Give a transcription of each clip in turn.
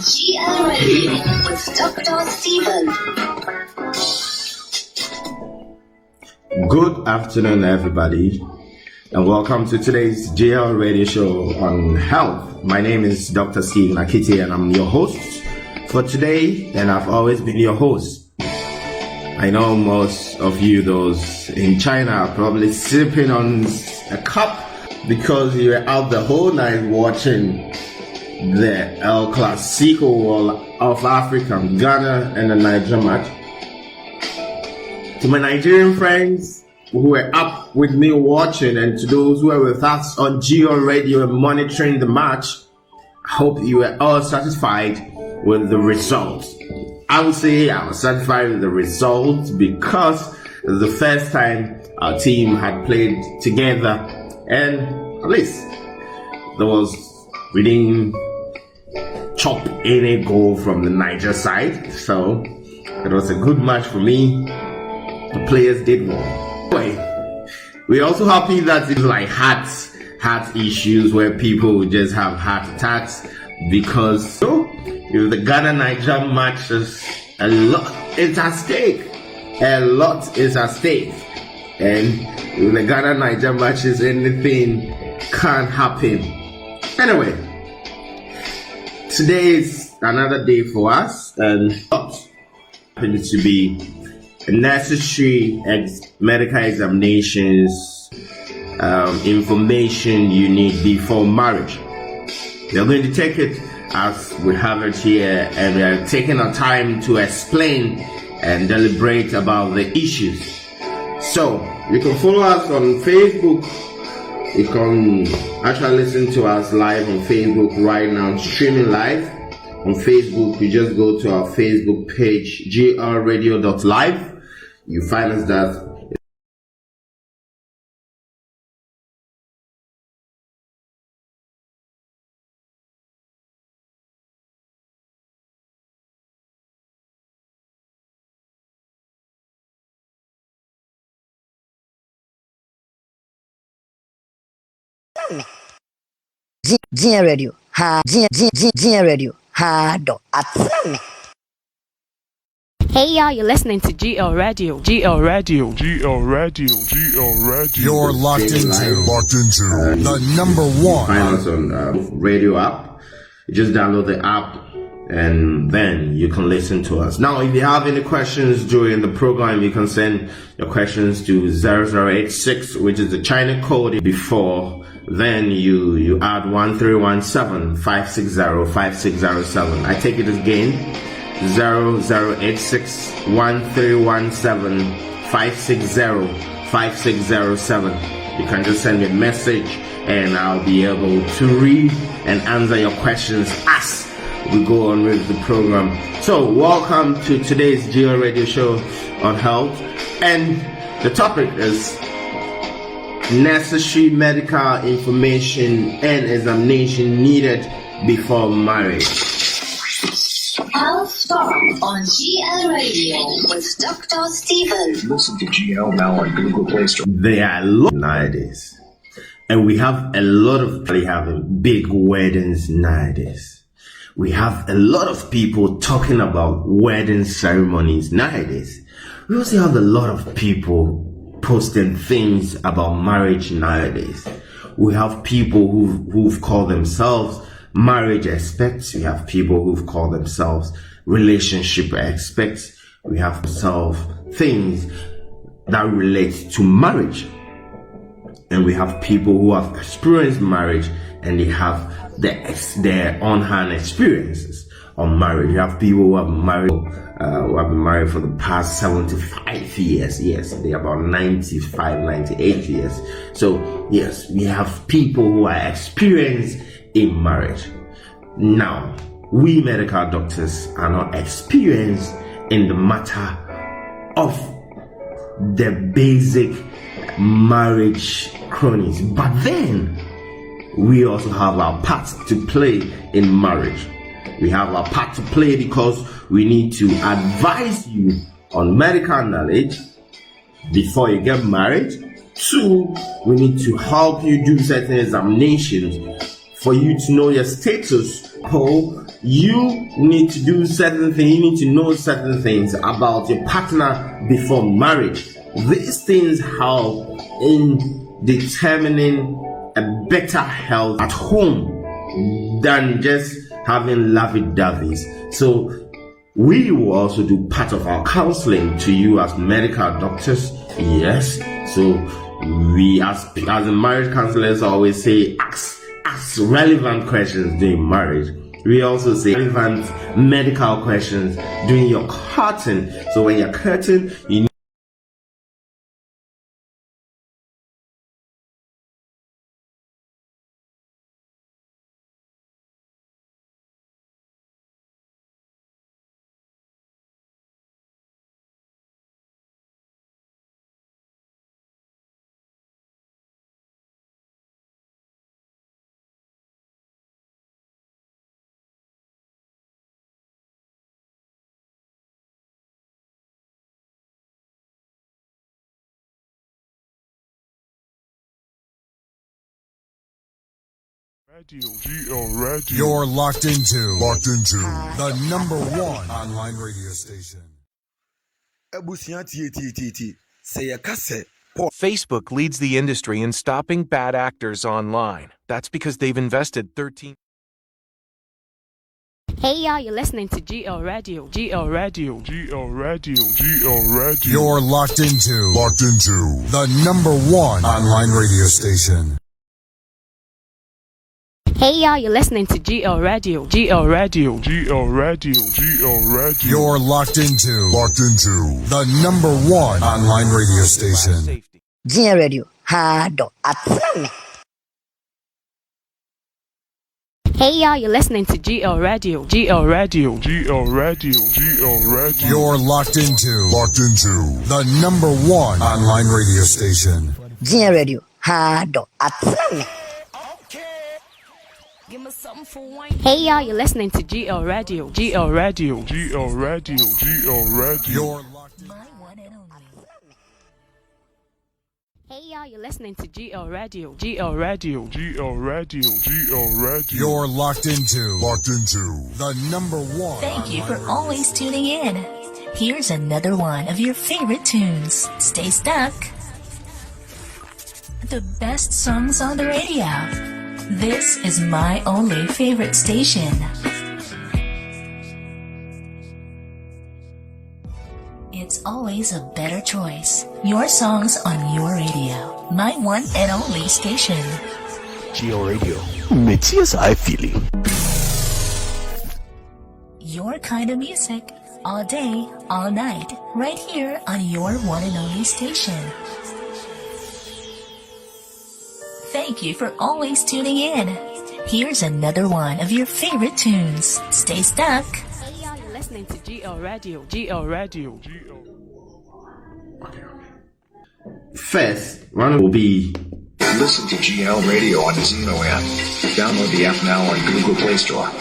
GLRADIO with Dr. Stephen. Good afternoon, everybody, and welcome to today's GLRADIO show on health. My name is Dr. Stephen AKITI, and I'm your host for today, and I've always been your host. I know most of you, those in China, are probably sipping on a cup because you were out the whole night watching the El Clasico of Africa, Ghana and the Niger match. To my Nigerian friends who were up with me watching, and to those who are with us on GLRADIO and monitoring the match, I hope you were all satisfied with the results. I would say I was satisfied with the results because it was the first time our team had played together, and at least we didn't chop any goal from the Niger side, so it was a good match for me. The players did well. Anyway, we're also happy that it's like heart issues where people just have heart attacks because if the Ghana-Niger match is a lot is at stake. A lot is at stake. And if the Ghana-Niger match is anything can happen. Anyway, today is another day for us, and it happens to be necessary medical examinations, information you need before marriage. We are going to take it as we have it here, and we are taking our time to explain and deliberate about the issues. So you can follow us on Facebook. You can actually listen to us live on Facebook right now, streaming live on Facebook. You just go to our Facebook page, glradio.live. You find us that GLRADIO GLRADIO Hey y'all, you're listening to GLRADIO. You're locked into the number one. Find us on radio app. You just download the app and then you can listen to us. Now, if you have any questions during the program, you can send your questions to 0086, which is the China code. Before then you add 1317-560-5607. I take it again, 0086-1317-560-5607. You can just send me a message and I'll be able to read and answer your questions as we go on with the program. So welcome to today's GLRADIO show on health, and the topic is necessary medical information and examination needed before marriage. Health Talk on GLRADIO with Dr. Stephen. Listen to GL now on Google Play Store. There are a lot nowadays, and we have a lot of people having big weddings nowadays. We have a lot of people talking about wedding ceremonies nowadays. We also have a lot of people posting things about marriage nowadays. We have people who've called themselves marriage experts. We have people who've called themselves relationship experts. We have things that relate to marriage. And we have people who have experienced marriage and they have their on-hand experiences on marriage. You have people who have been married for the past 75 years. Yes, they're about 95, 98 years. So yes, we have people who are experienced in marriage. Now, we medical doctors are not experienced in the matter of the basic marriage cronies, but then we also have our part to play in marriage. We have our part to play because we need to advise you on medical knowledge before you get married. 2, we need to help you do certain examinations for you to know your status people, you need to do certain things, you need to know certain things about your partner before marriage. These things help in determining a better health at home than just having lovey-doveys. So we will also do part of our counseling to you as medical doctors. Yes. So we as the marriage counselors always say ask relevant questions during marriage. We also say relevant medical questions during your courting. So when you're courting, you need GLRADIO. You're locked into the number one online radio station. Facebook leads the industry in stopping bad actors online. That's because they've invested 13. Hey y'all, you're listening to GLRADIO. GLRADIO. GLRADIO. You're locked into the number one online radio station. Hey y'all, you're listening to GLRADIO. GLRADIO. You're locked into the number one online radio station. GLRADIO. Hado. Atsane. Hey y'all, you're listening to GLRADIO. GLRADIO. You're locked into the number one online radio station. GLRADIO. Hado. Atsane. Hey y'all, you're listening to GLRADIO. GLRADIO. You're Hey y'all, you're listening to GLRADIO. GLRADIO. You're locked into the number one. Thank you for always tuning in. Here's another one of your favorite tunes. Stay stuck. The best songs on the radio. This is my only favorite station. It's always a better choice. Your songs on your radio. My one and only station. GLRADIO. Metias I feeling. Your kind of music. All day, all night. Right here on your one and only station. Thank you for always tuning in. Here's another one of your favorite tunes. Stay stuck. Hey y'all, you're listening to GLRADIO. GLRADIO. first one will be Listen to GLRADIO on Zeno app. Download the app now on Google Play Store.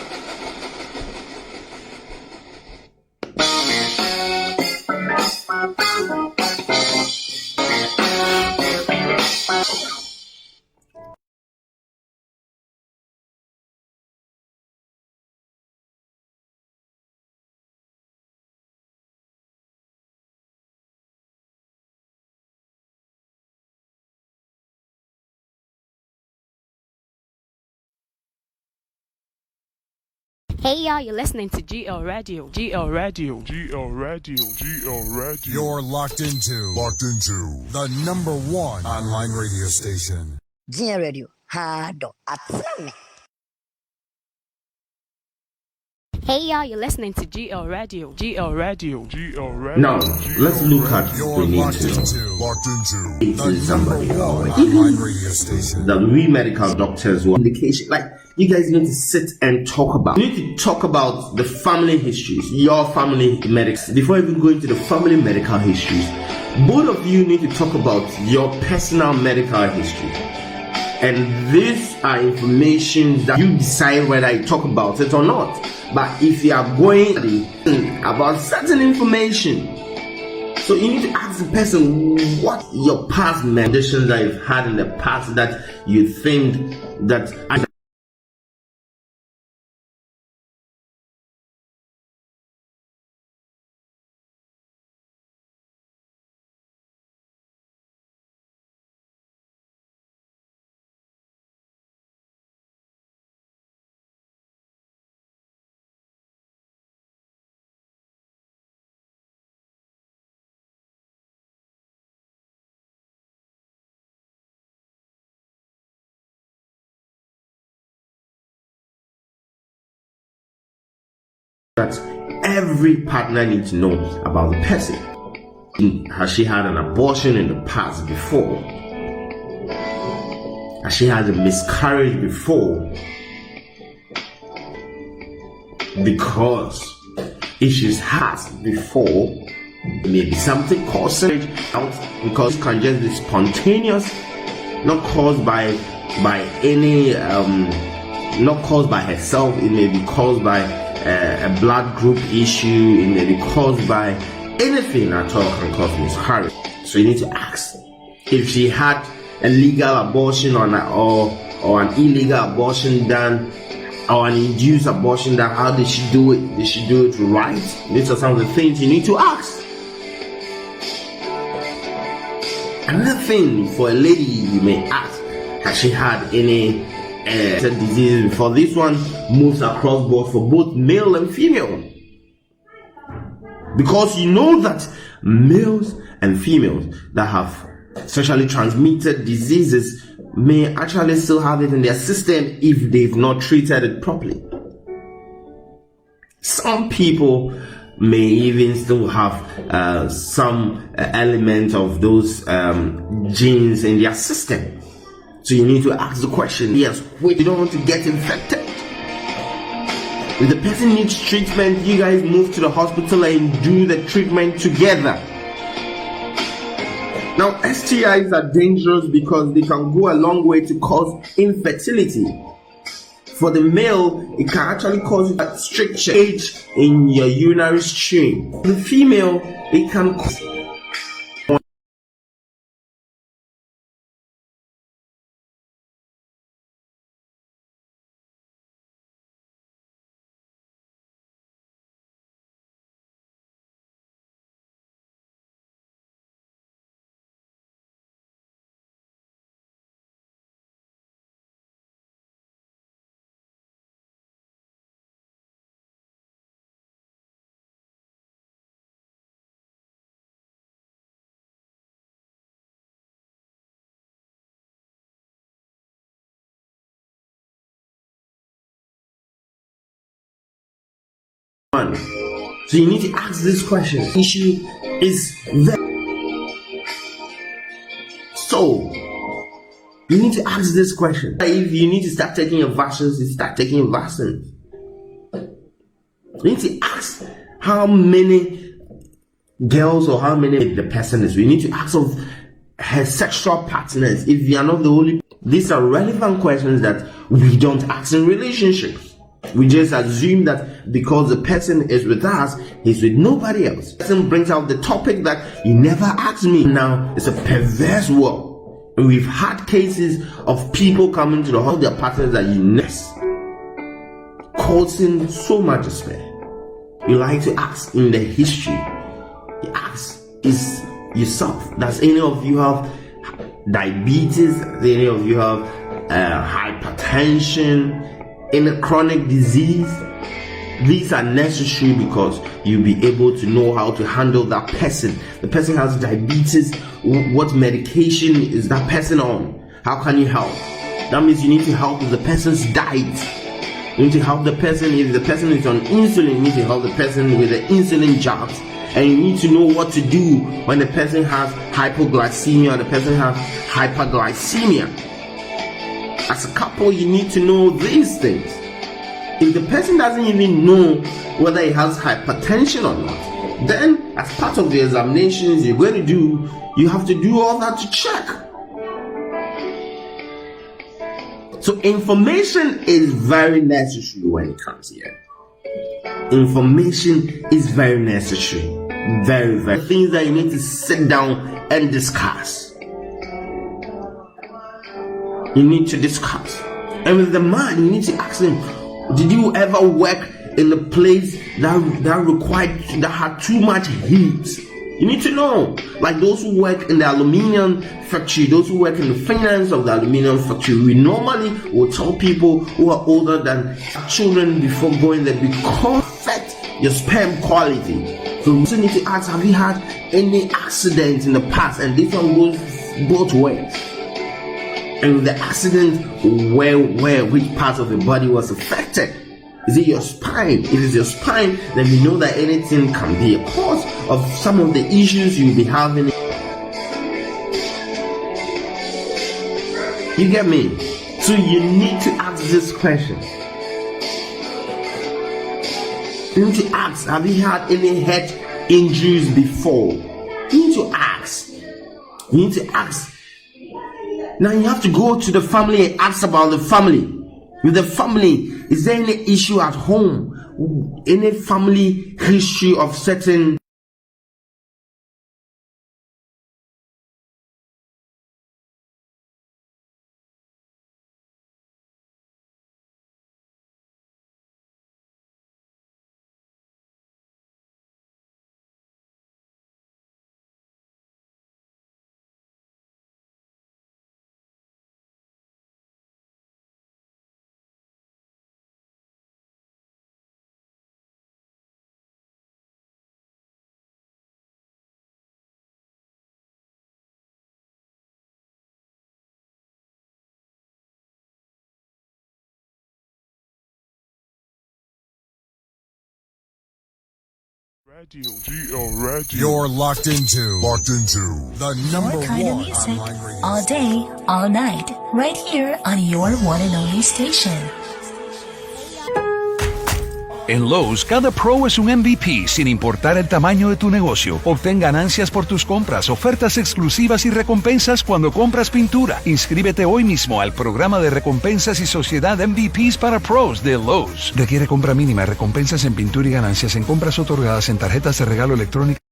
Hey y'all, you're listening to GLRADIO. GLRADIO. You're locked into the number one online radio station. GLRADIO. Hado. Atsane. Hey y'all, you're listening to GLRADIO. GLRADIO. now. Let's look at You're we need locked to into the somebody number one or online radio station. that we medical doctors will indication like you guys need to sit and talk about. You need to talk about the family histories, your family medics. Before even going to the family medical histories, both of you need to talk about your personal medical history. And these are information that you decide whether you talk about it or not. But if you are going about certain information, so you need to ask the person what your past conditions that you've had in the past that you think that that every partner needs to know about the person. Has she had an abortion in the past before? Has she had a miscarriage before? Because if she's had before, maybe something causing out, because it can just be spontaneous, not caused by any not caused by herself. It may be caused by a blood group issue. It may be caused by anything at all can cause miscarriage. So you need to ask if she had a legal abortion or an illegal abortion done, or an induced abortion done. How did she do it? Did she do it right? These are some of the things you need to ask. Another thing for a lady you may ask: has she had any disease before? This one moves across board for both male and female, because you know that males and females that have sexually transmitted diseases may actually still have it in their system if they've not treated it properly. Some people may even still have some element of those genes in their system. So you need to ask the question, yes, wait, you don't want to get infected. If the person needs treatment, you guys move to the hospital and do the treatment together. Now, STIs are dangerous because they can go a long way to cause infertility. For the male, it can actually cause a stricture in your urinary stream. For the female, it can cause one. So you need to ask this question. The issue is so you need to ask this question. If you need to start taking your vaccines, you start taking your vaccines. You need to ask how many girls or how many the person is. We need to ask of her sexual partners. If you are not the only, these are relevant questions that we don't ask in relationships. We just assume that because the person is with us, he's with nobody else. The person brings out the topic that you never asked me. Now it's a perverse world. And we've had cases of people coming to the house, their partners that you nest, causing so much despair. You like to ask in the history. You ask is yourself. Does any of you have diabetes? Does any of you have hypertension? In a chronic disease? These are necessary because you'll be able to know how to handle that person. The person has diabetes. What medication is that person on? How can you help? That means you need to help with the person's diet. You need to help the person. If the person is on insulin, you need to help the person with the insulin jabs. And you need to know what to do when the person has hypoglycemia or the person has hyperglycemia. As a couple, you need to know these things. If the person doesn't even know whether he has hypertension or not, then as part of the examinations you're going to do, you have to do all that to check. So information is very necessary when it comes here. Information is very necessary. Very, very. Things that you need to sit down and discuss. You need to discuss. And with the man, you need to ask him, did you ever work in a place that had too much heat? You need to know. Like those who work in the aluminium factory, those who work in the finance of the aluminium factory, we normally will tell people who are older than children before going there, because affect your sperm quality. So you also need to ask, have you had any accidents in the past? And this one goes both ways. And the accident, which part of the body was affected? Is it your spine? If it's your spine, then we know that anything can be a cause of some of the issues you'll be having. You get me? So you need to ask this question. You need to ask, have you had any head injuries before? You need to ask. You need to ask. Now you have to go to the family and ask about the family. With the family, is there any issue at home? Any family history of certain You're locked into the number Your kind of one music, online radio all day, all night, right here on your one and only station. En Lowe's, cada pro es un MVP sin importar el tamaño de tu negocio. Obtén ganancias por tus compras, ofertas exclusivas y recompensas cuando compras pintura. Inscríbete hoy mismo al programa de recompensas y sociedad MVPs para pros de Lowe's. Requiere compra mínima, recompensas en pintura y ganancias en compras otorgadas en tarjetas de regalo electrónicas.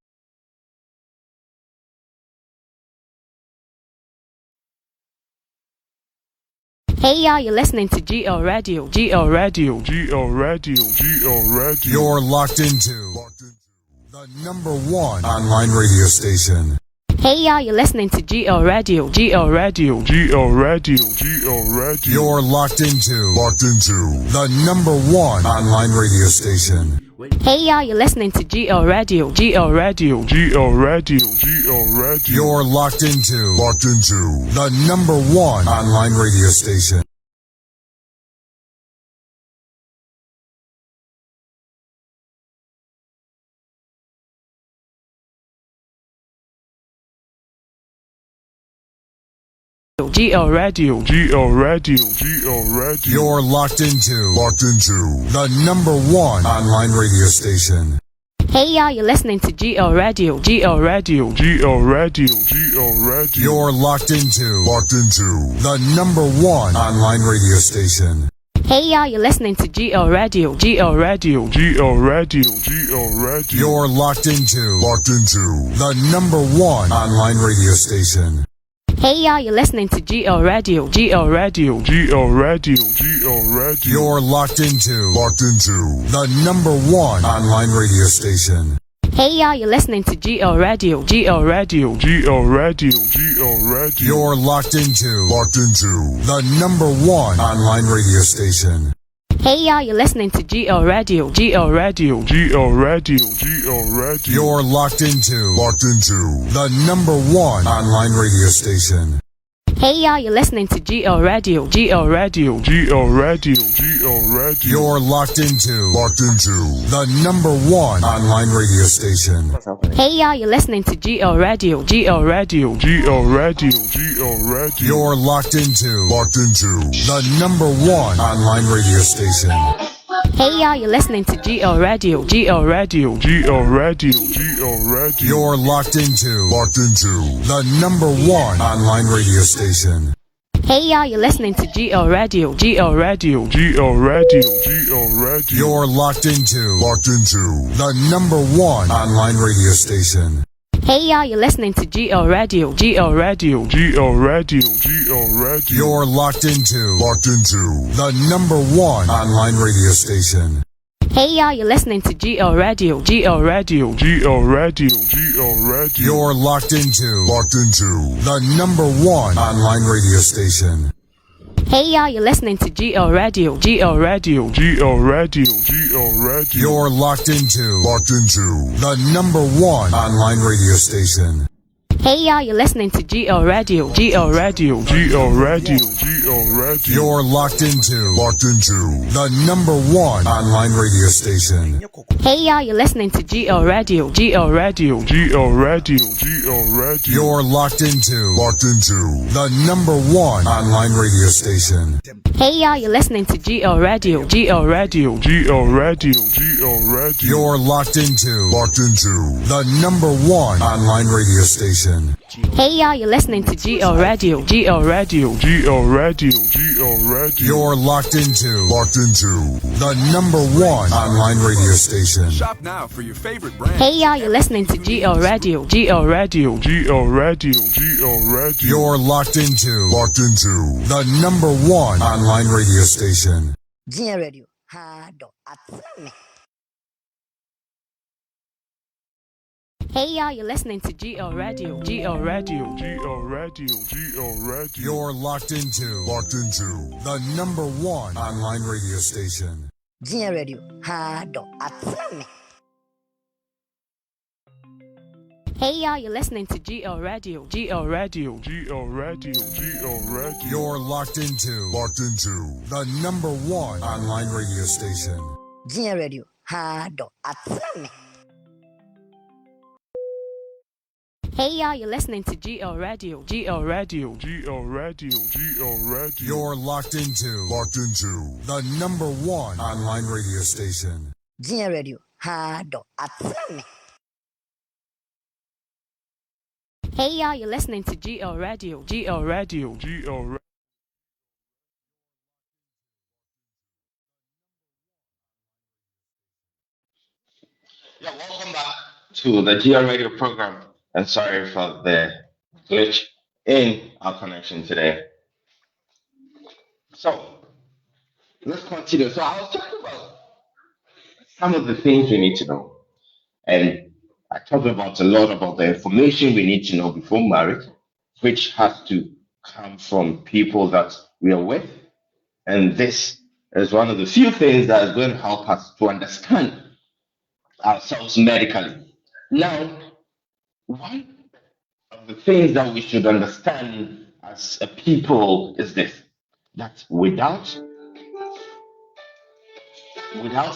Hey y'all, you're listening to GL Radio. GL Radio. GL Radio. GL Radio. You're locked into the number one online radio station. Hey y'all, you're listening to GL Radio. GL Radio. GL Radio. GL Radio. You're locked into the number one online radio station. Hey y'all, you're listening to GL Radio. GL Radio. GL Radio. GL Radio. You're locked into the number one online radio station. GL Radio. GL Radio. GL Radio. You're locked into the number one online radio station. Hey y'all, you're listening to GL Radio. GL Radio. GL Radio. GL Radio. You're locked into the number one online radio station. Hey y'all, you're listening to GL Radio. GL Radio. GL Radio. GL Radio. You're locked into the number one online radio station. Hey y'all, you're listening to GL Radio. GL Radio. GL Radio. GL Radio. You're locked into the number one online radio station. Hey y'all, you're listening to GL Radio. GL Radio. GL Radio. GL Radio. You're locked into the number one online radio station. Hey y'all, you're listening to GL Radio. GL Radio. GL Radio. GL Radio. You're locked into the number one online radio station. Hey y'all, you're listening to GL Radio. GL Radio. GL Radio. GL Radio. You're locked into the number one online radio station. Hey y'all, you're listening to GL Radio. GL Radio. GL Radio. GL Radio. You're locked into the number one online radio station. Hey y'all, you're listening to GL Radio. GL Radio. GL Radio. GL Radio. You're locked into the number one online radio station. Hey y'all, you're listening to GL Radio. GL Radio. GL Radio. GL Radio. You're locked into the number one online radio station. Hey y'all, you're listening to GL Radio. GL Radio. GL Radio. GL Radio. You're locked into the number one online radio station. Hey y'all, you're listening to GL Radio. GL Radio. GL Radio. GL Radio. You're locked into the number one online radio station. Hey y'all, you're listening to GL Radio. GL Radio. GL Radio. GL Radio. You're locked into the number one online radio station. Hey y'all, you're listening to GL Radio. GL Radio. GL Radio. GL Radio. You're locked into the number one online radio station. Hey y'all, you're listening to GL Radio. GL Radio. GL Radio. GL Radio. You're locked into the number one online radio station. Hey y'all, you're listening to GL Radio. GL Radio. GL Radio. GL Radio. You're locked into the number one online radio station. Hey y'all, you're listening to GL Radio. GL Radio. GL Radio. GL Radio. You're locked into the number one online radio station. Shop now for your favorite brand. Hey y'all, you're listening to GL Radio. GL Radio. GL Radio. GL Radio. You're locked into the number one online radio station. GL Radio. Hado Atlame. Hey y'all, you're listening to GL Radio. GL Radio. GL Radio. GL Radio. You're locked into the number one online radio station. GL Radio. Hado Atlame. Hey y'all, you're listening to GL Radio. GL Radio. GL Radio. GL Radio. You're locked into the number one online radio station. GL Radio. Hado Atlame. Hey y'all, you're listening to GL Radio. GL Radio. GL Radio. GL Radio. You're locked into the number one online radio station. GL Radio. Hado Atlame. Hey y'all, you're listening to GL Radio. GL Radio. GL Radio. Yeah, welcome back to the GL Radio program. And sorry for the glitch in our connection today. So, let's continue. So, I was talking about some of the things we need to know. And I talked about a lot about the information we need to know before marriage, which has to come from people that we are with. And this is one of the few things that is going to help us to understand ourselves medically. Now, one of the things that we should understand as a people is this, that without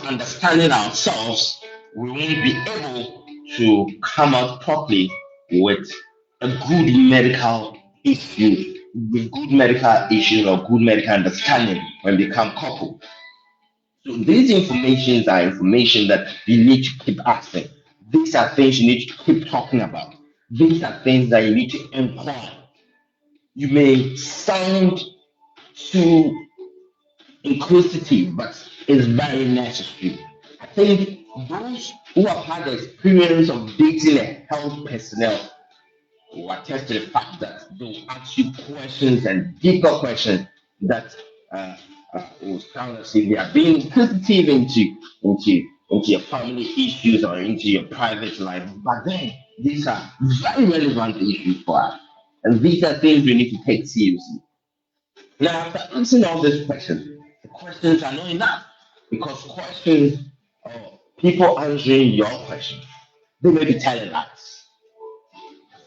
understanding ourselves, we won't be able to come out properly with a good medical issue, with good medical issues or good medical understanding when we become couple. So these informations are information that you need to keep asking. These are things you need to keep talking about. These are things that you need to inquire. You may sound too inquisitive, but it's very necessary. I think those who have had the experience of dating a health personnel will attest to the fact that they will ask you questions and deeper questions that will sound as if they are being inquisitive into your family issues or into your private life. But then these are very relevant issues for us. And these are things we need to take seriously. Now, after answering all these questions, the questions are not enough because questions or people answering your questions, they may be telling us.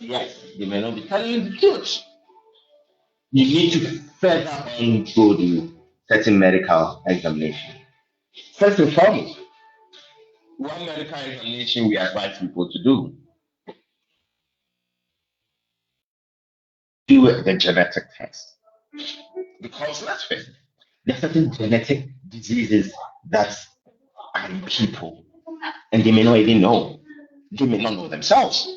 Yes, they may not be telling you the truth. You need to further on go to certain medical examination. First and foremost, one medical examination we advise people to do the genetic test. Because let's face it, there are certain genetic diseases that are in people and they may not even know. They may not know themselves.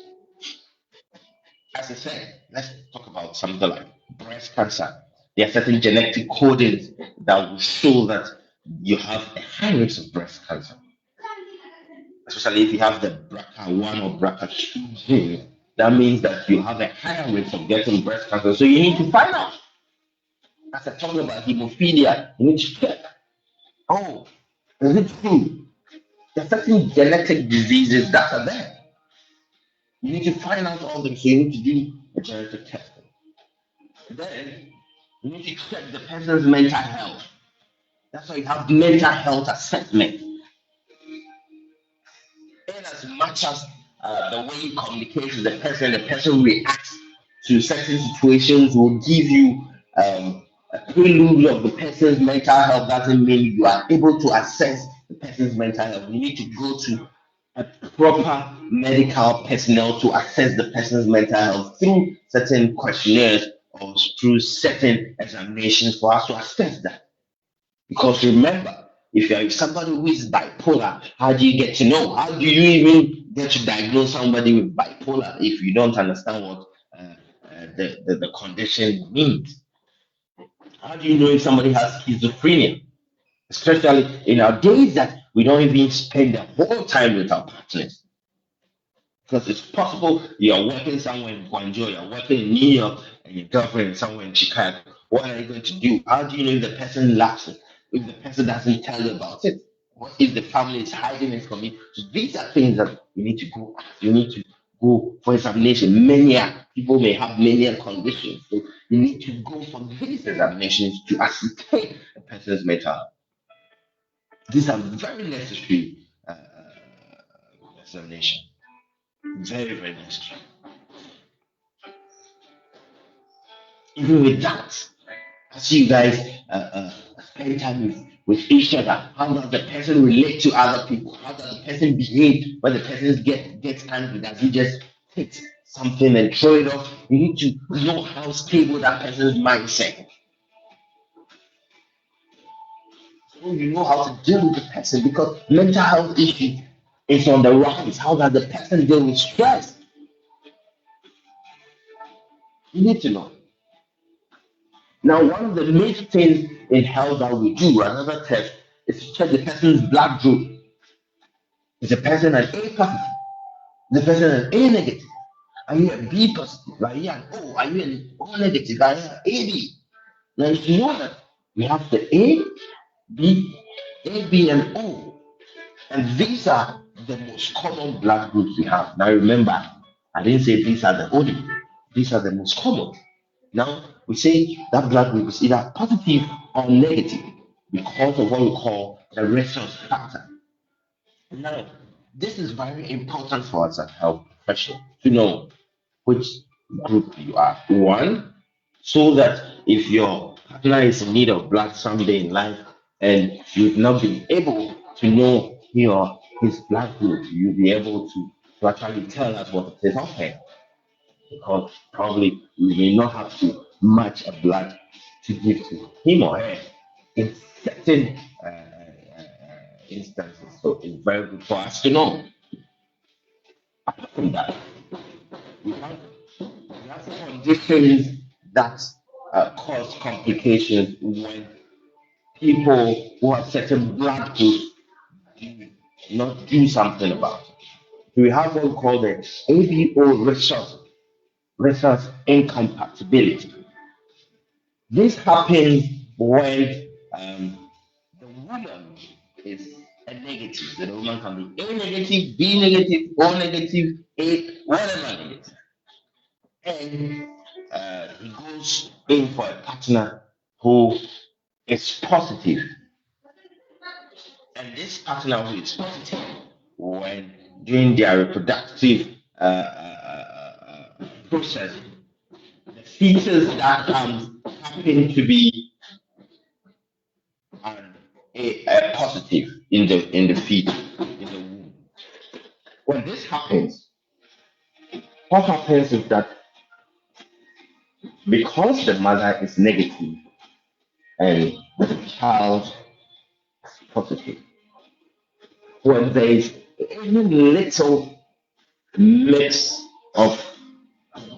As I said, let's talk about something like breast cancer. There are certain genetic codings that will show that you have a high risk of breast cancer. Especially if you have the BRCA1 or BRCA2 gene, that means that you have a higher risk of getting breast cancer. So you need to find out. As I talk about hemophilia, you need to check. Oh, is it true? There are certain genetic diseases that are there. You need to find out all them, so you need to do a genetic testing. Then you need to check the person's mental health. That's why you have mental health assessment. And as much as the way you communicate with the person reacts to certain situations will give you a prelude of the person's mental health. Doesn't mean you are able to assess the person's mental health. You need to go to a proper medical personnel to assess the person's mental health through certain questionnaires or through certain examinations for us to assess that. Because remember, if you're somebody who is bipolar, how do you get to know? How do you even get to diagnose somebody with bipolar if you don't understand what the condition means? How do you know if somebody has schizophrenia? Especially in our days that we don't even spend the whole time with our partners. Because it's possible you're working somewhere in Guangzhou, you're working in New York, and your girlfriend is somewhere in Chicago. What are you going to do? How do you know if the person laughs? If the person doesn't tell you about it? What if the family is hiding it from you? So these are things that you need to go. You need to go for examination. Mania people may have mania conditions, so you need to go for these examinations to ascertain a person's mental health. These are very necessary examination. Very, very necessary. Even with that, as you guys spend time with each other, how does the person relate to other people? How does the person behave when the person gets angry? Does he just take something and throw it off? You need to know how stable that person's mindset. So you know how to deal with the person because mental health issue is on the rise. How does the person deal with stress? You need to know. Now, one of the main things in health that we do, another test, is to check the person's blood group. Is the person an A positive? Is the person an A negative? Are you a B positive? Are you an O? Are you an O negative? Are you an AB? Now, you know that we have the A, B, and O. And these are the most common blood groups we have. Now, remember, I didn't say these are the only. These are the most common. Now, we say that blood group is either positive or negative because of what we call the rhesus factor. Now, this is very important for us as health professionals to know which group you are. One, so that if your partner is in need of blood someday in life and you've not been able to know his blood group, you'll be able to actually tell us what it is. Okay, because probably we may not have to match a blood to give to him or her in certain instances. So it's very good for us to know. Apart from that, we have conditions that cause complications when people who have certain blood groups do not do something about it. We have what we call the ABO resource incompatibility. This happens when the woman is a negative. The woman can be A negative, B negative, O negative, A, whatever negative. And he goes in for a partner who is positive. And this partner who is positive, when during their reproductive process, the features that happen to be a positive in the feet, in the womb. When this happens, what happens is that because the mother is negative and the child is positive, when there is any little mix of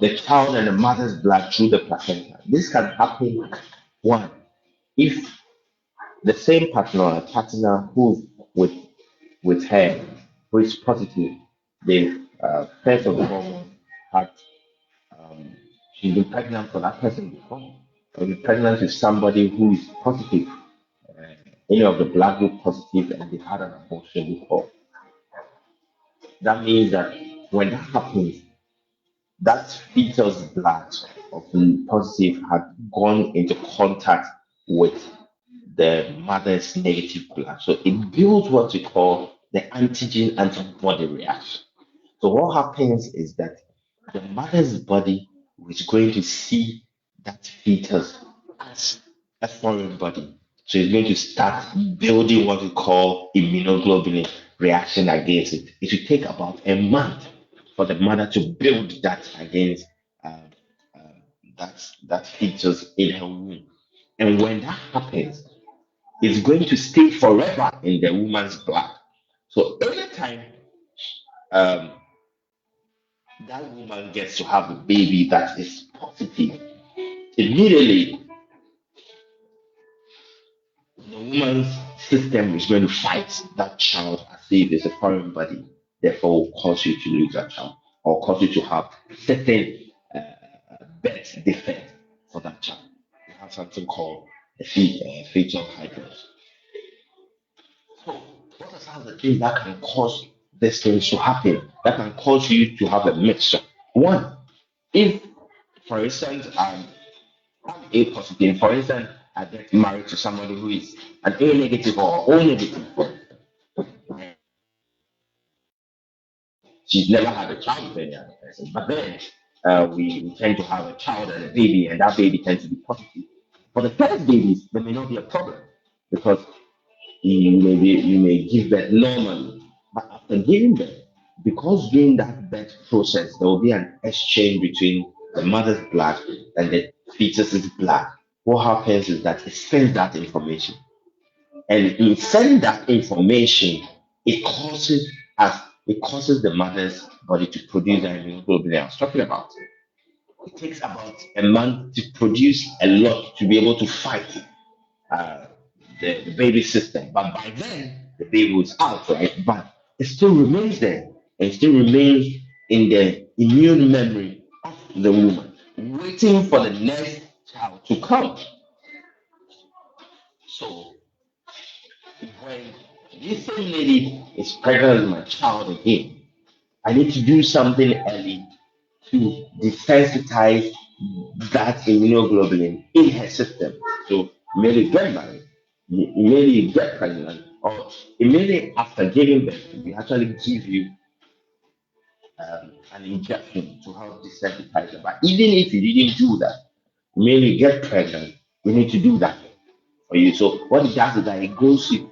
the child and the mother's blood through the placenta, this can happen one if the same partner or a partner who's with her who is positive, they first of all had she's been pregnant for that person before, or been pregnant with somebody who is positive, any of the blood group positive, and they had an abortion before. That means that when that happens, that fetus blood of the positive had gone into contact with the mother's negative blood. So it builds what we call the antigen antibody reaction. So what happens is that the mother's body is going to see that fetus as a foreign body. So it's going to start building what we call immunoglobulin reaction against it. It will take about a month for the mother to build that against uh, uh, that fetus in her womb. And when that happens, it's going to stay forever in the woman's blood. So anytime um, that woman gets to have a baby that is positive, immediately the woman's system is going to fight that child as if it's a foreign body, therefore will cause you to lose that child or cause you to have certain birth defect for that child. You have something called a fetal hydrosis. So, what are some of the things that can cause these things to happen? That can cause you to have a mixture. One, if, for instance, I'm A positive, for instance, I get married to somebody who is an A negative or O negative, she's never had a child with any other person, but then we tend to have a child and a baby, and that baby tends to be positive. For the first babies, there may not be a problem because you may give birth normally, but after giving birth, because during that birth process there will be an exchange between the mother's blood and the fetus's blood. What happens is that it sends that information, and in sending that information, it causes us it causes the mother's body to produce the immunoglobulin I was talking about. It takes about a month to produce a lot to be able to fight uh, the baby system. But by then, the baby was out, right? But it still remains there. It still remains in the immune memory of the woman, waiting for the next child to come. So when this same lady is pregnant with my child again, I need to do something early to desensitize that immunoglobulin in her system. So immediately get married, immediately get pregnant, or immediately after giving birth, we actually give you an injection to help desensitize it. But even if you didn't do that, immediately get pregnant, we need to do that for you. So what it does is that it goes to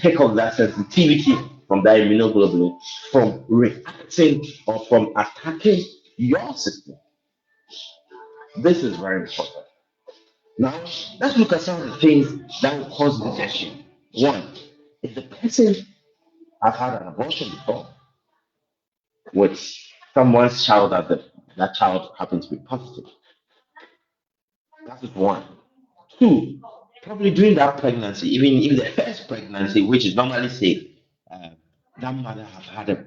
take off that sensitivity from that immunoglobulin from reacting or from attacking your system. This is very important. Now, let's look at some of the things that will cause rejection. One, if the person has had an abortion before with someone's child that child happens to be positive. That is one. Two, probably during that pregnancy, even in the first pregnancy, which is normally safe, uh, that mother has had a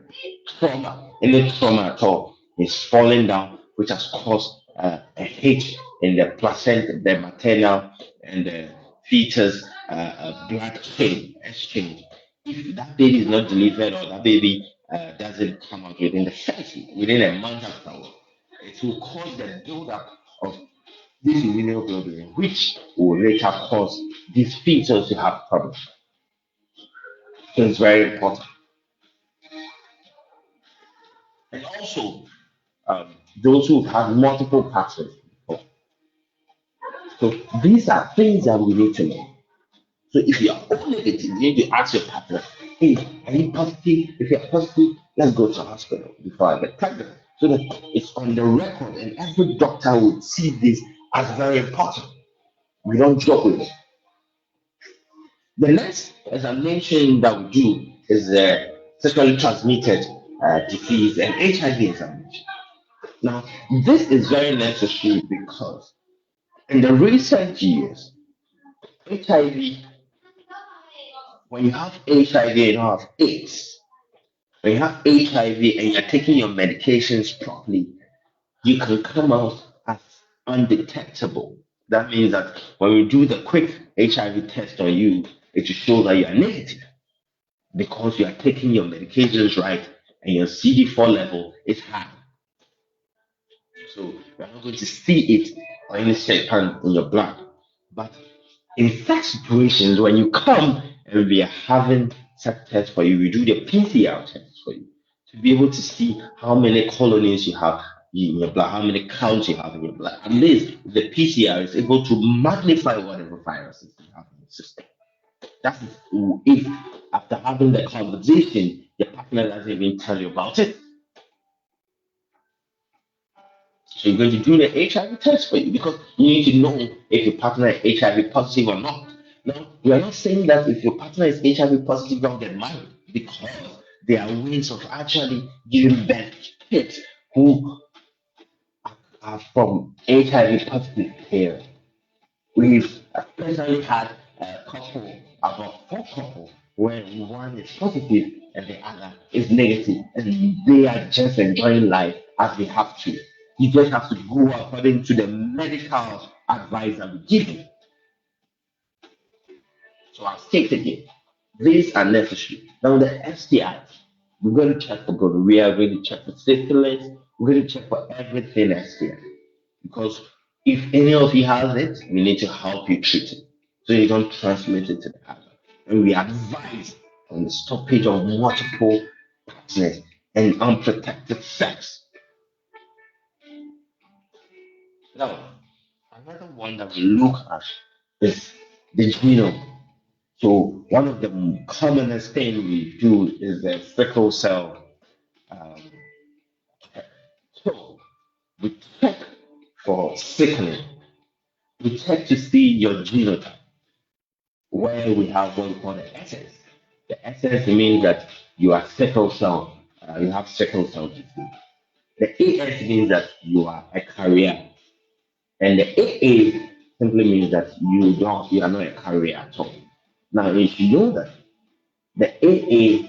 trauma, any trauma at all, is falling down, which has caused a hit in the placenta, the maternal and the fetus blood chain exchange. If that baby is not delivered or that baby doesn't come out within a month afterward, it will cause the buildup of this immunoglobulin, which will later cause these fetus to have problems. So it's very important. And also, those who have multiple partners before. So these are things that we need to know. So if you are O negative, you need to ask your partner, hey, are you positive? If you are positive, let's go to the hospital before I get pregnant. So that it's on the record and every doctor would see this as very important. We don't joke with it. The next examination that we do is sexually transmitted disease and HIV examination. Now, this is very necessary because in the recent years, HIV, when you have HIV and you have AIDS, when you have HIV and you're taking your medications properly, you can come out as undetectable. That means that when we do the quick HIV test on you, it will show that you are negative because you are taking your medications right and your CD4 level is high. So you're not going to see it or any second in your blood. But in such situations, when you come and we are having such tests for you, we do the PCR test for you to be able to see how many colonies you have in your blood, how many counts you have in your blood. At least the PCR is able to magnify whatever viruses you have in your system. That is if after having the conversation, your partner doesn't even tell you about it. So you're going to do the HIV test for you because you need to know if your partner is HIV positive or not. Now, we are not saying that if your partner is HIV positive, don't get married because there are ways of actually giving birth to kids who are from HIV positive parents. We've personally had a couple, about 4 couples, where one is positive and the other is negative, and they are just enjoying life as they have to. You just have to go according to the medical advice that we give you. So I'll state again, these are necessary. Now the STI, we're going to check for gonorrhea, we're going to check for syphilis, we're going to check for everything STI. Because if any of you has it, we need to help you treat it so you don't transmit it to the other. And we advise on the stoppage of multiple partners and unprotected sex. Now, another one that we look at is the genome. So one of the commonest things we do is the sickle cell. Um, so we check for sickling. We check to see your genotype, where we have what we call the SS. The SS means that you are sickle cell. You have sickle cell disease. The AS means that you are a carrier, and the AA simply means that you are not a carrier at all. Now, if you know that the AA,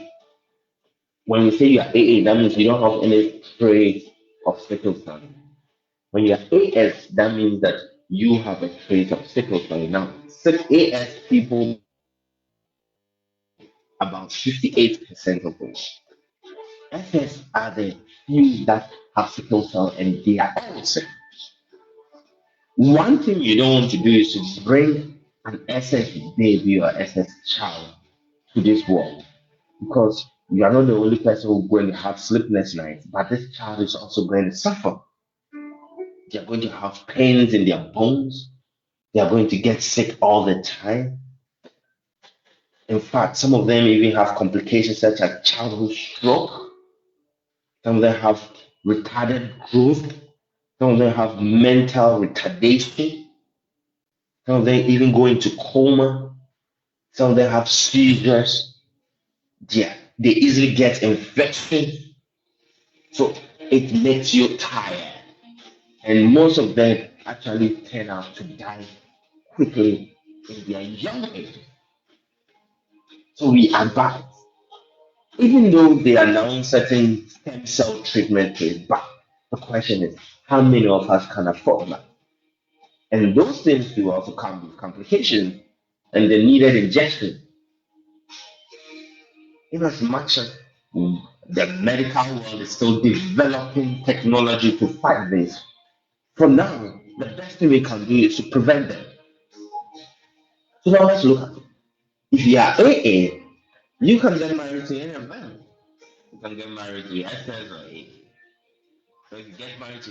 when we say you are AA, that means you don't have any trait of sickle cell. When you are AS, that means that you have a trait of sickle cell. Now, AS people, about 58% of them. SS are the few that have sickle cell and they are all sick. One thing you don't want to do is to bring an SS baby or SS child to this world because you are not the only person who's going to have sleepless nights, but this child is also going to suffer. They are going to have pains in their bones. They are going to get sick all the time. In fact, some of them even have complications such as childhood stroke. Some of them have retarded growth. Some of them have mental retardation. Some of them even go into coma. Some of them have seizures. They easily get infection. So it makes you tired. And most of them actually turn out to die quickly in their young age. So we advise, even though they are now certain stem cell treatment kits, but the question is, how many of us can afford that? And those things do also come with complications and the needed injection. In as much as the medical world is still developing technology to fight this, for now, the best thing we can do is to prevent them. So now let's look at it. If you are AA, you can get married to any of them. You can get married to SS or AA. So if you get married to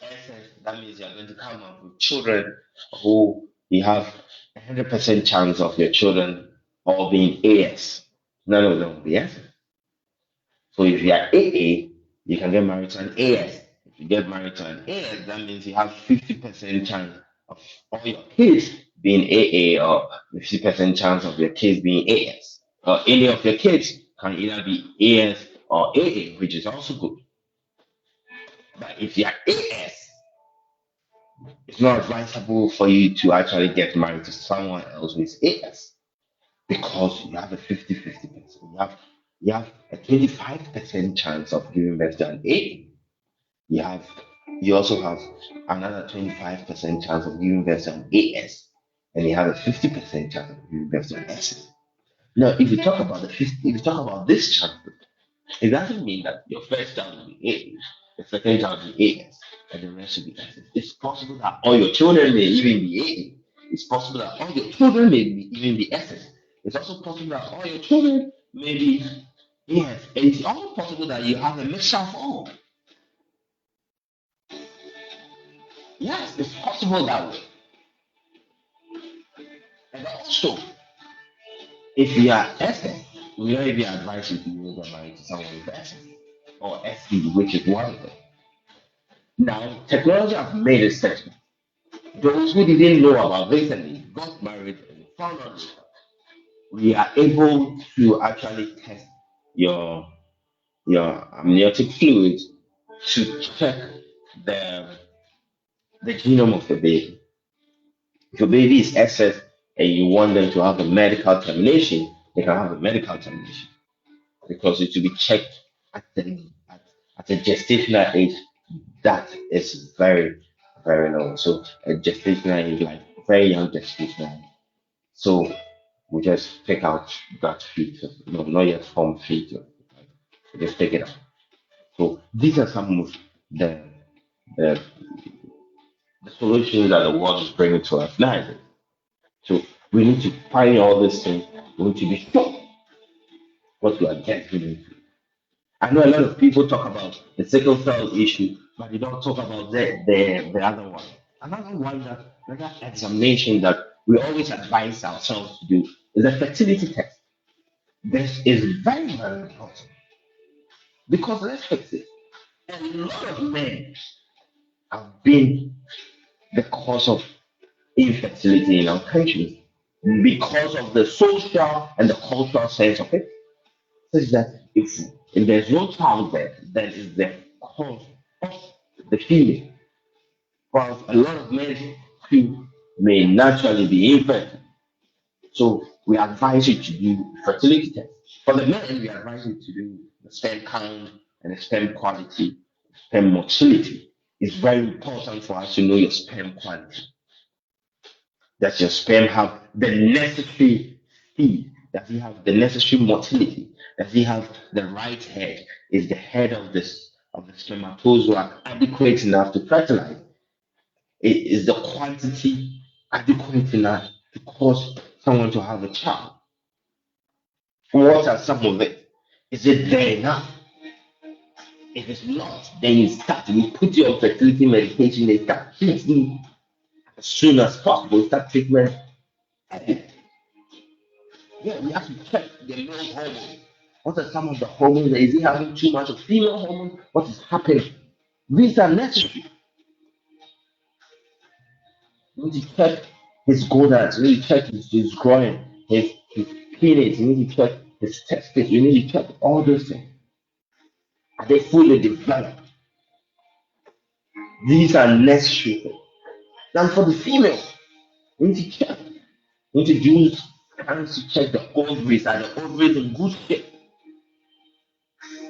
SS, that means you're going to come up with children who you have 100% chance of your children all being AS. None of them will be SS. So if you are AA, you can get married to an AS. If you get married to an AS, that means you have 50% chance of all your kids being AA or 50% chance of your kids being AS. Or any of your kids can either be AS or AA, which is also good. But if you are AS, it's not advisable for you to actually get married to someone else who is AS because you have a 50-50%. You have a 25% chance of giving birth to an A. You also have another 25% chance of giving birth to an AS, and you have a 50% chance of giving birth to an S. Now, if you talk about if you talk about this chance, it doesn't mean that your first child will be A, the second child will be AS, and the rest will be S. It's possible that all your children may even be A. It's possible that all your children may even be SS. It's also possible that all your children may be Yes, it's all possible that you have a mixture of all. Yes, it's possible that way. And also, if you are SS, we don't even advise you to get married to someone with SS or SE, which is one of them. Now, technology has made it certain. Those who didn't know about recently got married and found out we are able to actually test your amniotic fluid to check the the genome of the baby. If your baby is SS and you want them to have a medical termination, they can have a medical termination because it will be checked at at a gestational age that is very, very low. So a gestational age, like very young gestational. So we just take out that feature, no, not yet formed feature. We just take it out. So these are some of the the, the solutions that the world is bringing to us now. So we need to find all these things. We need to be sure what we are getting into. I know a lot of people talk about the sickle cell issue, but they don't talk about the other one. Another one that another examination that we always advise ourselves to do is a fertility test. This is very, very important because let's face it, a lot of men have been the cause of infertility in our countries because of the social and the cultural sense of it. Such that if there's no child there, then it's the cause of the female. While a lot of men too may naturally be infertile. So we advise you to do fertility tests. For the men, we advise you to do the sperm count and the sperm quality, sperm motility. It's very important for us to know your sperm quality. Does your sperm have the necessary speed? Does he have the necessary motility? Does he have the right head? Is the head of the spermatozoa adequate enough to fertilize? Is the quantity adequate enough to cause someone to have a child? What are some of it? Is it there enough? If it's not, then you put your fertility medication and start treating as soon as possible. Start treatment. Yeah, we have to check the male hormone. What are some of the hormones? Is he having too much of female hormone? What is happening? These are necessary. You need to check his gonads. You need to check his groin, his penis. You need to check his testes. You need to check all those things. Are they fully developed? These are necessary things. Now for the female, you need to check. You need to do scans to check the ovaries. Are the ovaries in good shape?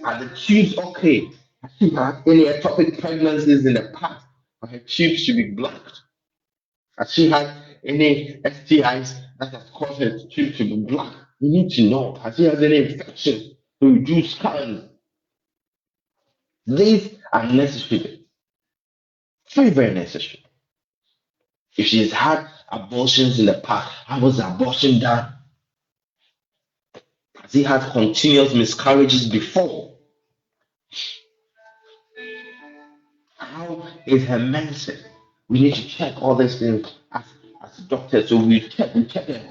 Are the tubes okay? Has she had any ectopic pregnancies in the past? Or her tubes should be blocked? Has she had any STIs that has caused her tubes to be blocked? You need to know. Has she had any infections to reduce scans? These are necessary. Very, very necessary. If she's had abortions in the past, how was the abortion done? Has he had continuous miscarriages before? How is her medicine? We need to check all these things as doctors. So we check her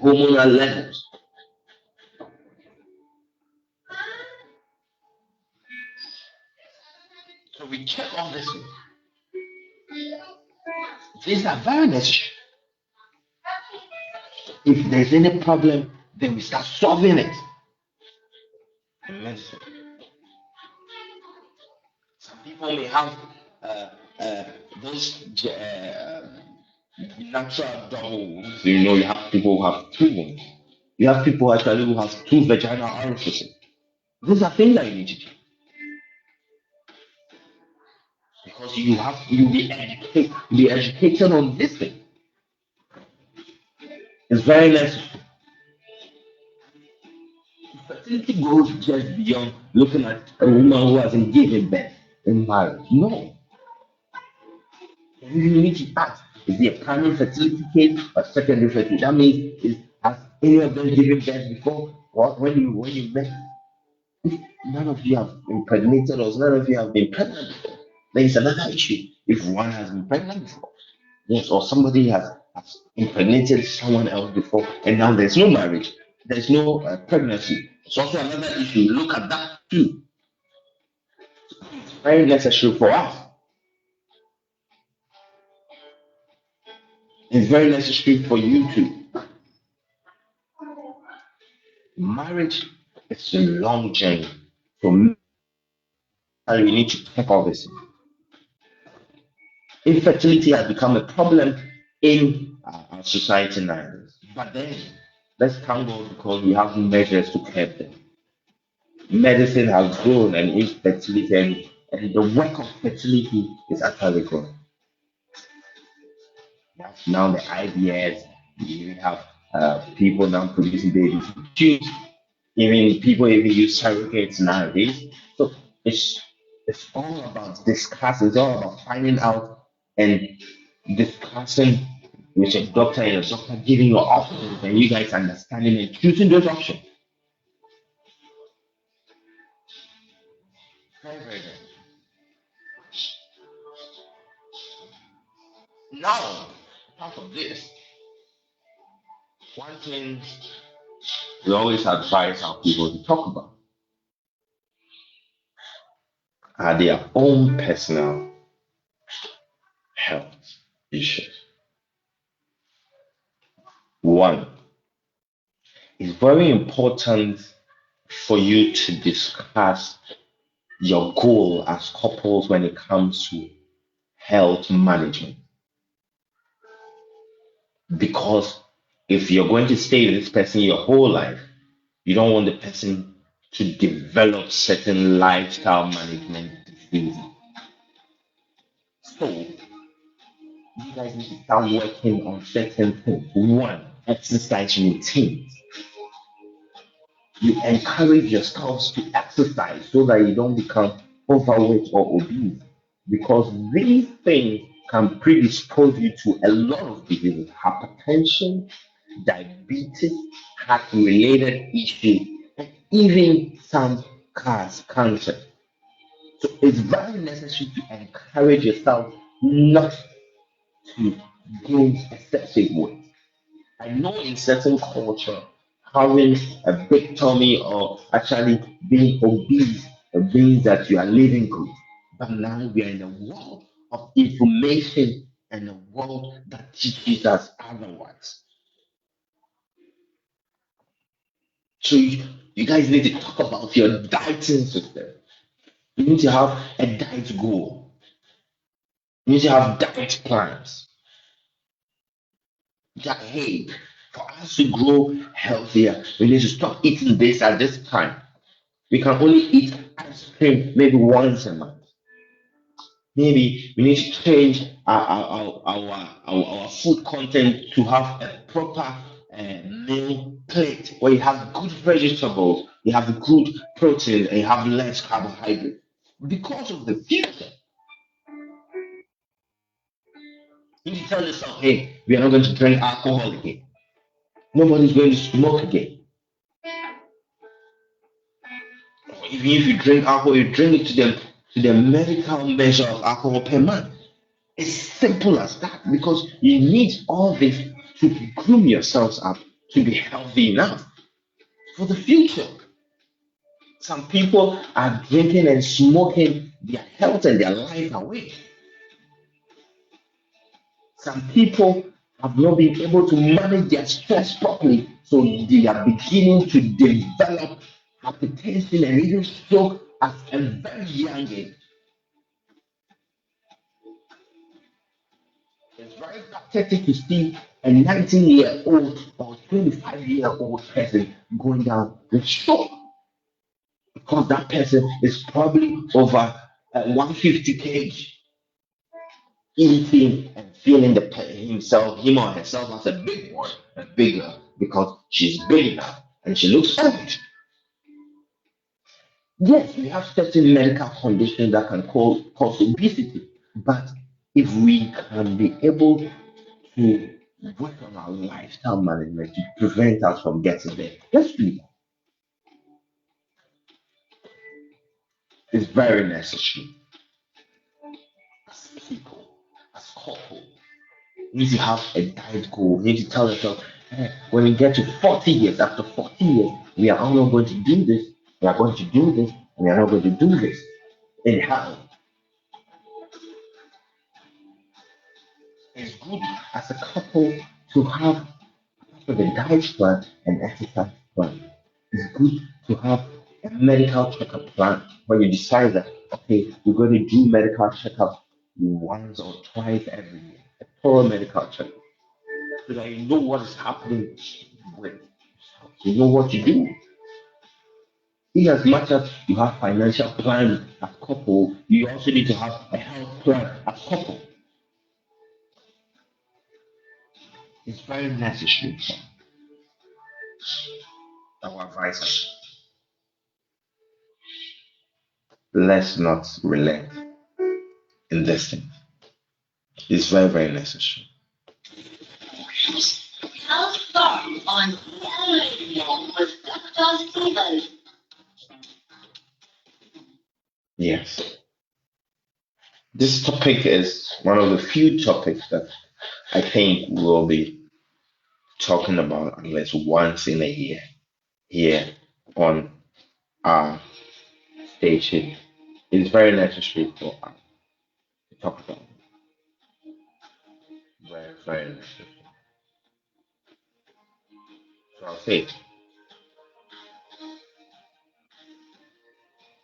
hormonal levels. So we check all these things. These are very necessary. If there's any problem, then we start solving it. Medicine. Some people may have uh, uh, those natural doubles. You have people who have twins. You have people actually who have two vaginal orifices. These are things that you need to do because you be educated on this thing. It's very necessary. Fertility goes just beyond looking at a woman who hasn't given birth in marriage. No, you need to ask: is there a primary fertility case or secondary fertility? That means has any of them given birth before? What when you met? None of you have impregnated us. None of you have been pregnant before. There is another issue. If one has been pregnant before, yes, or somebody has impregnated someone else before, and now there's no marriage, there's no pregnancy. It's also another issue. Look at that too. It's very necessary for us. It's very necessary for you too. Marriage is a long journey. So we need to take all this. Infertility has become a problem in our society nowadays. But then, let's thank God because we have measures to curb them. Medicine has grown and infertility and the work of fertility is actually growing. Now the IVS, we even have people now producing babies. Tubes. Even people even use surrogates nowadays. So it's it's all about discussing, it's all about finding out and discussing with your doctor and your doctor giving you options and you guys understanding and choosing those options. Very, very, very. Now, apart from this, one thing we always advise our people to talk about are their own personal health issues. One, it's very important for you to discuss your goal as couples when it comes to health management. Because if you're going to stay with this person your whole life, you don't want the person to develop certain lifestyle management diseases. So you guys need to start working on certain things. One, exercise routines. You encourage yourselves to exercise so that you don't become overweight or obese. Because these things can predispose you to a lot of diseases, hypertension, diabetes, heart related issues, and even some cancer. So it's very necessary to encourage yourself not to gain excessive weight. I know in certain culture, having a big tummy or actually being obese means that you are living good. But now we are in a world of information and a world that teaches us otherwise. So you guys need to talk about your dieting system. You need to have a diet goal. You need to have diet plans. That hey, for us to grow healthier, we need to stop eating this at this time. We can only eat ice cream maybe once a month. Maybe we need to change our food content to have a proper meal plate where you have good vegetables, you have good protein, and you have less carbohydrate. Because of the future, you need to tell yourself, hey, we are not going to drink alcohol again. Nobody's going to smoke again. Even if you drink alcohol, you drink it to the medical measure of alcohol per month. It's simple as that because you need all this to groom yourselves up to be healthy enough for the future. Some people are drinking and smoking their health and their life away. Some people have not been able to manage their stress properly, so they are beginning to develop hypertension and even stroke at a very young age. It's very pathetic to see a 19-year-old or 25-year-old person going down with stroke because that person is probably over 150 kg, eating and feeling him or herself as a big boy, a bigger, because she's big enough and she looks old. Yes, we have certain medical conditions that can cause obesity, but if we can be able to work on our lifestyle management to prevent us from getting there, let's do that. It's very necessary. As people, as couple, you need to have a diet goal. You need to tell yourself, when we get to 40 years, after 40 years, we are all not going to do this, we are going to do this, and we are not going to do this. Anyhow, it's good as a couple to have a diet plan and exercise plan. It's good to have a medical checkup plan where you decide that, okay, you're going to do medical checkup once or twice every year, a thorough medical checkup, so that you know what is happening with, you know what to do. In as much as you have financial plan as couple, you also need to have a health plan as couple. It's very necessary. Our advice: let's not relent in this thing. It's very, very necessary. Health Farm on GLRADIO with Dr. Steven. Yes. This topic is one of the few topics that I think we'll be talking about at least once in a year here on our station. It's very necessary for us to talk about. Very, very necessary. So I'll say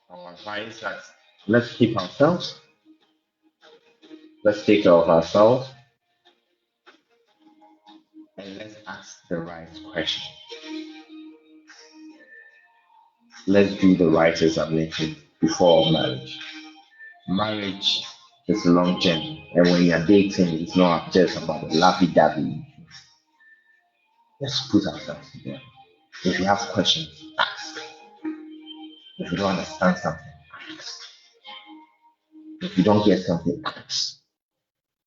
our advice that let's keep ourselves, let's take care of ourselves, and let's ask the right question. Let's do the right examination before marriage. Marriage is a long journey, and when you're dating, it's not just about the lovey-dovey. Let's put ourselves together. If you have questions, ask. If you don't understand something, ask. If you don't get something, ask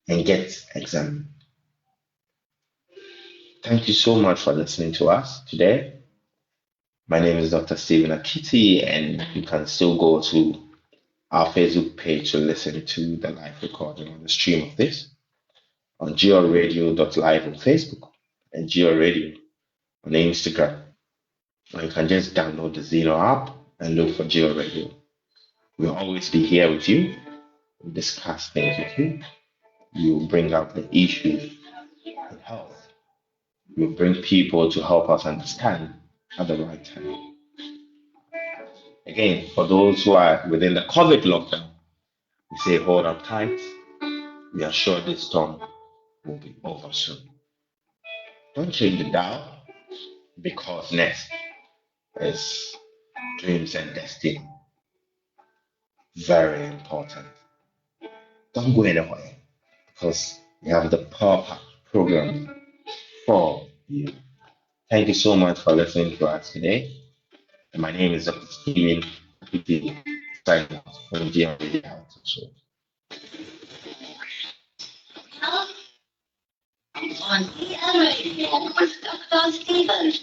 and get examined. Thank you so much for listening to us today. My name is Dr. Stephen AKITI, and you can still go to our Facebook page to listen to the live recording on the stream of this on glradio.live on Facebook and glradio on Instagram. Or you can just download the Zeno app and look for GLRADIO. We'll always be here with you. We'll discuss things with you. We'll bring up the issues in health. We'll bring people to help us understand at the right time. Again, for those who are within the COVID lockdown, we say hold on tight. We are sure this storm will be over soon. Don't change the dial, because next is dreams and destiny. Very important. Don't go anywhere, because we have the Power Pack program for you. Thank you so much for listening to us today. And my name is Dr. Steven AKITI, signing off from GLRADIO Health Show. Health on GLRADIO with Dr. Steven.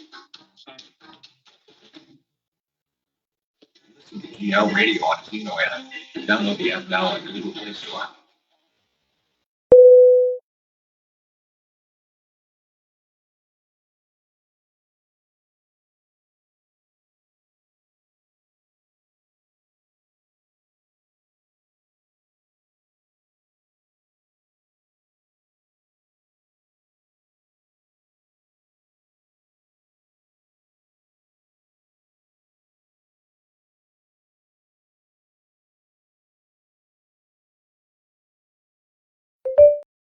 GL Radio on Zeno app. Download the app now on Google Play Store.